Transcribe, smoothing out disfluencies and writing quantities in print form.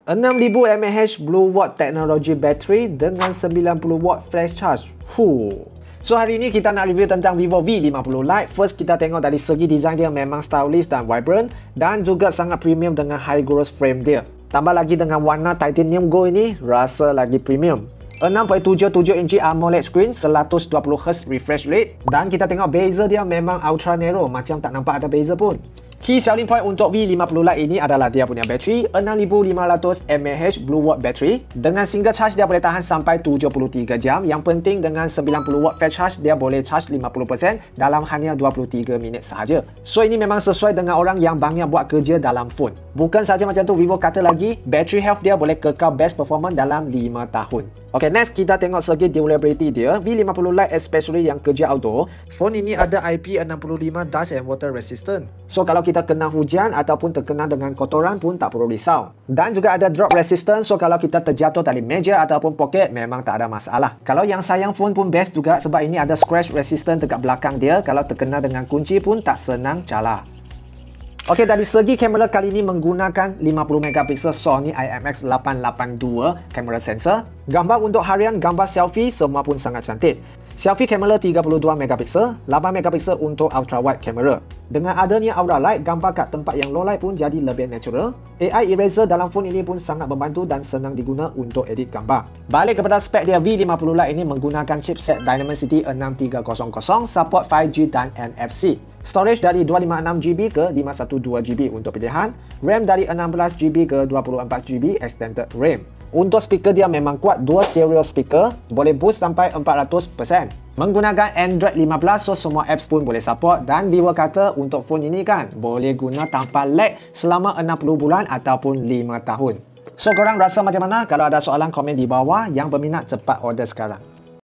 6000 mAh Blue Watt Technology Battery dengan 90 watt flash charge. So hari ini kita nak review tentang Vivo V50 Lite. First kita tengok dari segi design dia memang stylish dan vibrant dan juga sangat premium dengan high gloss frame dia. Tambah lagi dengan warna titanium gold ini rasa lagi premium. 6.77 inci AMOLED screen, 120Hz refresh rate dan kita tengok bezel dia memang ultra narrow, macam tak nampak ada bezel pun. Key selling point untuk V50 Lite ini adalah dia punya bateri 6500 mAh Blue Watt battery. Dengan single charge dia boleh tahan sampai 73 jam. Yang penting dengan 90 watt fast charge dia boleh charge 50% dalam hanya 23 minit sahaja. So ini memang sesuai dengan orang yang banyak buat kerja dalam phone. Bukan saja macam tu, Vivo kata lagi battery health dia boleh kekal best performance dalam 5 tahun. Okay, next kita tengok segi durability dia. V50 Lite especially yang kerja outdoor, phone ini ada IP65 dust and water resistant. So kalau kita kena hujan ataupun terkena dengan kotoran pun tak perlu risau. Dan juga ada drop resistant, so kalau kita terjatuh dari meja ataupun poket memang tak ada masalah. Kalau yang sayang phone pun best juga sebab ini ada scratch resistant dekat belakang dia. Kalau terkena dengan kunci pun tak senang cala. Okey, dari segi kamera kali ini menggunakan 50MP Sony IMX882 kamera sensor. Gambar untuk harian, gambar selfie semua pun sangat cantik. Selfie kamera 32MP, 8MP untuk ultra wide kamera. Dengan adanya aura light, gambar kat tempat yang low light pun jadi lebih natural. AI eraser dalam phone ini pun sangat membantu dan senang diguna untuk edit gambar. Balik kepada spek dia, V50 Lite ini menggunakan chipset Dimensity 6300, support 5G dan NFC. Storage dari 256GB ke 512GB untuk pilihan. RAM dari 16GB ke 24GB extended RAM. Untuk speaker dia memang kuat, dua stereo speaker, boleh boost sampai 400%. Menggunakan Android 15, so semua apps pun boleh support. Dan Vivo kata untuk phone ini kan boleh guna tanpa lag selama 60 bulan ataupun 5 tahun. So korang rasa macam mana? Kalau ada soalan komen di bawah. Yang berminat cepat order sekarang.